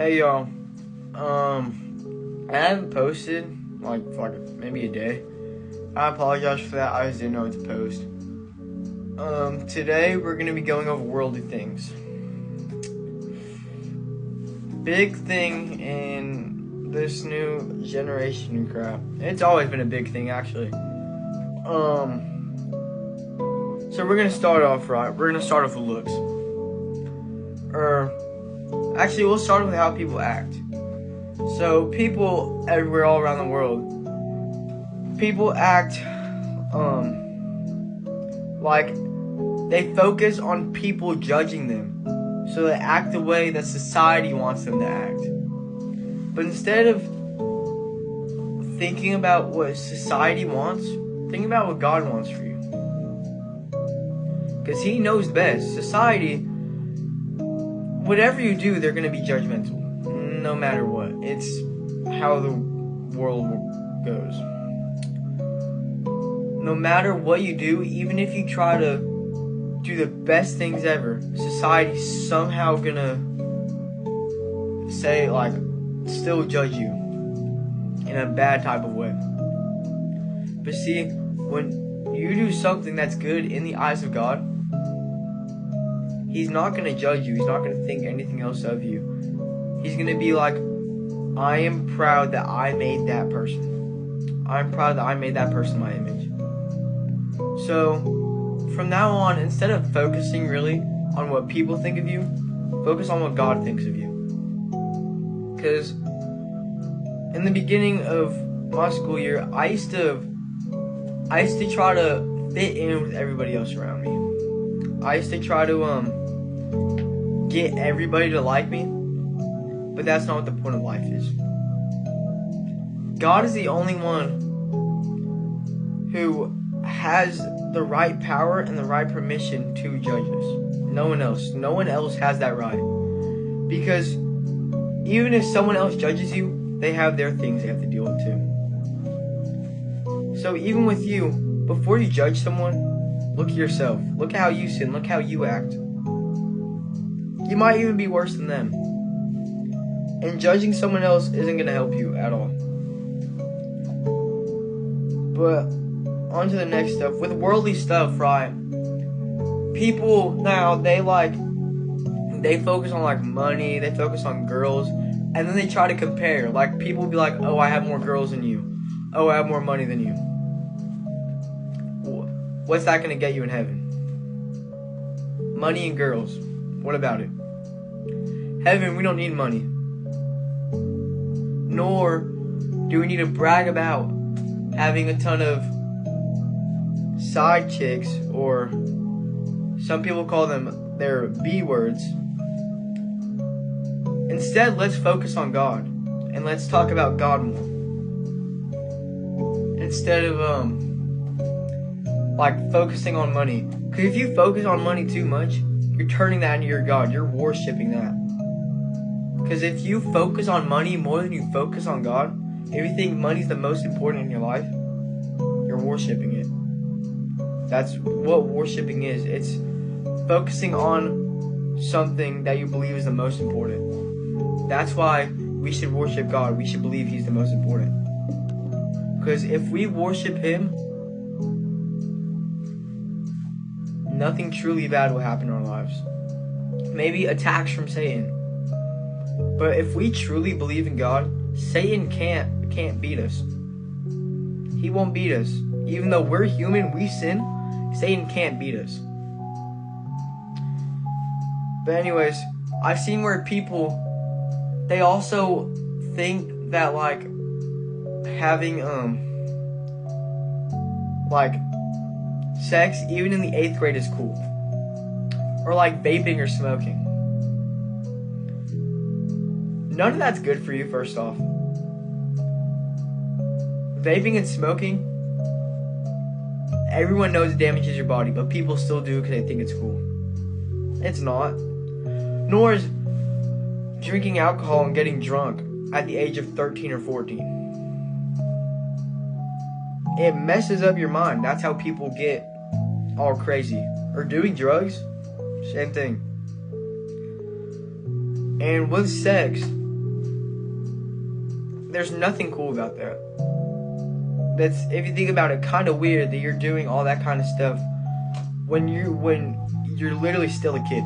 Hey y'all, I haven't posted for maybe a day. I apologize for that. I just didn't know what to post. Today we're gonna be going over worldly things. Big thing in this new generation and crap. It's always been a big thing actually. So we're gonna start off right. We're gonna start off with looks. Actually, we'll start with how people act. So people everywhere, all around the world, people act like they focus on people judging them. So they act the way that society wants them to act. But instead of thinking about what society wants, think about what God wants for you. Because He knows best. Society, whatever you do, they're going to be judgmental. No matter what. It's how the world goes. No matter what you do, even if you try to do the best things ever, society's somehow going to say, still judge you in a bad type of way. But see, when you do something that's good in the eyes of God, He's not going to judge you. He's not going to think anything else of you. He's going to be like, I am proud that I made that person. I'm proud that I made that person my image. So, from now on, instead of focusing really on what people think of you, focus on what God thinks of you. Because in the beginning of my school year, I used to try to fit in with everybody else around me. I used to try to get everybody to like me, but that's not what the point of life is. God is the only one who has the right power and the right permission to judge us. No one else has that right. Because even if someone else judges you, they have their things they have to deal with too. So even with you, before you judge someone, look at yourself. Look at how you sin. Look how you act. You might even be worse than them. And judging someone else isn't going to help you at all. But on to the next stuff. With worldly stuff, right? People now, they focus on money. They focus on girls. And then they try to compare. People will be like, oh, I have more girls than you. Oh, I have more money than you. What's that going to get you in heaven? Money and girls. What about it? Heaven, we don't need money. Nor do we need to brag about having a ton of side chicks, or some people call them their B words. Instead, let's focus on God. And let's talk about God more. Instead of focusing on money. Because if you focus on money too much, you're turning that into your God. You're worshiping that. Because if you focus on money more than you focus on God, if you think money's the most important in your life, you're worshiping it. That's what worshiping is. It's focusing on something that you believe is the most important. That's why we should worship God. We should believe He's the most important. Because if we worship Him, nothing truly bad will happen in our lives. Maybe attacks from Satan. But if we truly believe in God, Satan can't beat us. He won't beat us. Even though we're human, we sin, Satan can't beat us. But anyways, I've seen where people, they also think that having sex even in the 8th grade is cool. Or vaping or smoking. None of that's good for you, first off. Vaping and smoking, everyone knows it damages your body, but people still do it because they think it's cool. It's not. Nor is drinking alcohol and getting drunk at the age of 13 or 14. It messes up your mind. That's how people get all crazy. Or doing drugs, same thing. And with sex, there's nothing cool about that. That's, if you think about it, kind of weird that you're doing all that kind of stuff when you're literally still a kid.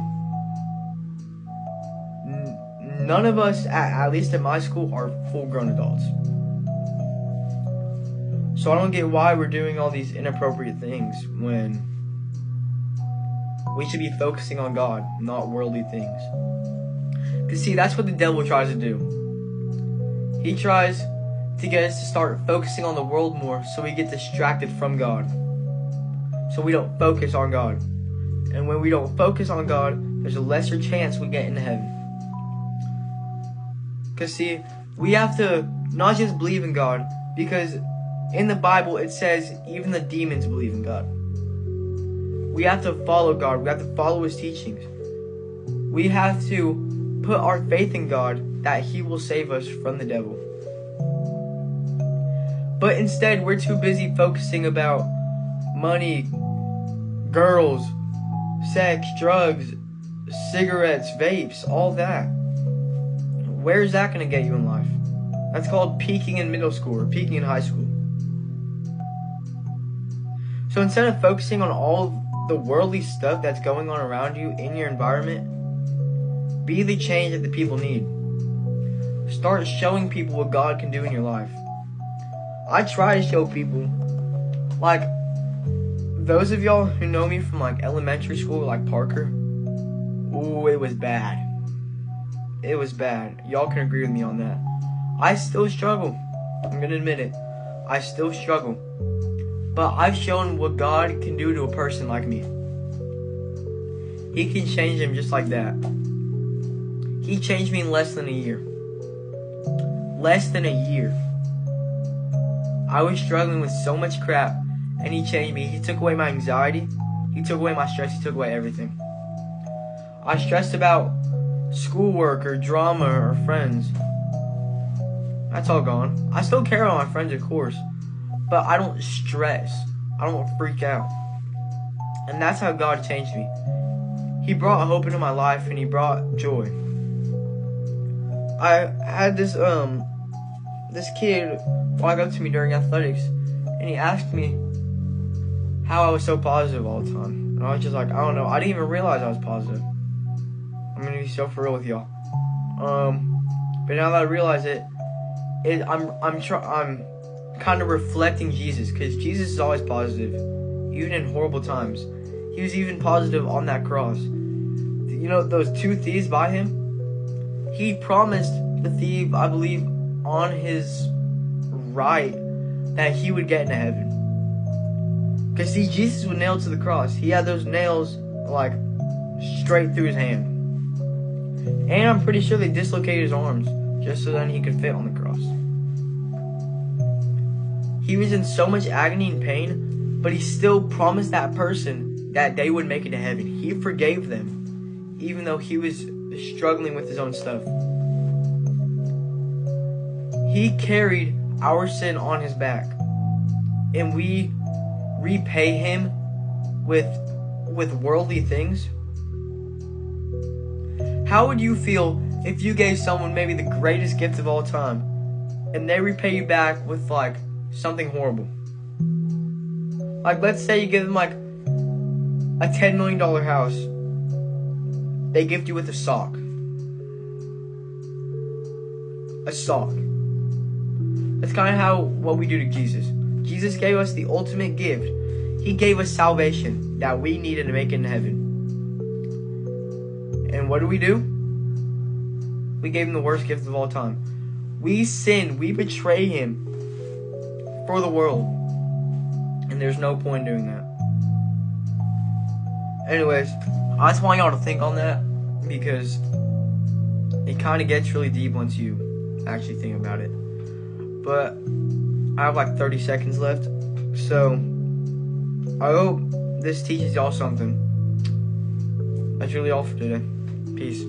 None of us, at least at my school, are full-grown adults. So I don't get why we're doing all these inappropriate things when we should be focusing on God, not worldly things. Because see, that's what the devil tries to do. He tries to get us to start focusing on the world more so we get distracted from God. So we don't focus on God. And when we don't focus on God, there's a lesser chance we get into heaven. Because see, we have to not just believe in God, because in the Bible it says even the demons believe in God. We have to follow God. We have to follow His teachings. We have to put our faith in God that He will save us from the devil. But instead, we're too busy focusing about money, girls, sex, drugs, cigarettes, vapes, all that. Where's that going to get you in life? That's called peaking in middle school or peaking in high school. So instead of focusing on all the worldly stuff that's going on around you in your environment, be the change that the people need. Start showing people what God can do in your life. I try to show people, like, those of y'all who know me from like elementary school, like Parker, ooh, it was bad. It was bad. Y'all can agree with me on that. I still struggle. I'm gonna admit it. I still struggle. But I've shown what God can do to a person like me. He can change him just like that. He changed me in less than a year. Less than a year. I was struggling with so much crap, and He changed me. He took away my anxiety. He took away my stress. He took away everything. I stressed about schoolwork or drama or friends. That's all gone. I still care about my friends, of course, but I don't stress. I don't freak out. And that's how God changed me. He brought hope into my life, and He brought joy. I had this kid walk up to me during athletics, and he asked me how I was so positive all the time. And I was just like, I don't know. I didn't even realize I was positive. I'm gonna be so for real with y'all. But now that I realize it, I'm kind of reflecting Jesus, because Jesus is always positive, even in horrible times. He was even positive on that cross. You know those two thieves by Him? He promised the thief, I believe, on his right, that he would get into heaven. Because see, Jesus was nailed to the cross. He had those nails like straight through his hand. And I'm pretty sure they dislocated his arms just so then he could fit on the cross. He was in so much agony and pain, but He still promised that person that they would make it to heaven. He forgave them, even though he was struggling with his own stuff. He carried our sin on His back, and we repay Him with worldly things. How would you feel if you gave someone maybe the greatest gift of all time, and they repay you back with like something horrible? Like, let's say you give them like a $10 million house. They gift you with a sock. A sock. That's kind of what we do to Jesus. Jesus gave us the ultimate gift. He gave us salvation that we needed to make it in heaven. And what do? We gave Him the worst gift of all time. We sin. We betray Him for the world. And there's no point in doing that. Anyways, I just want y'all to think on that, because it kind of gets really deep once you actually think about it. But I have like 30 seconds left, so I hope this teaches y'all something. That's really all for today. Peace.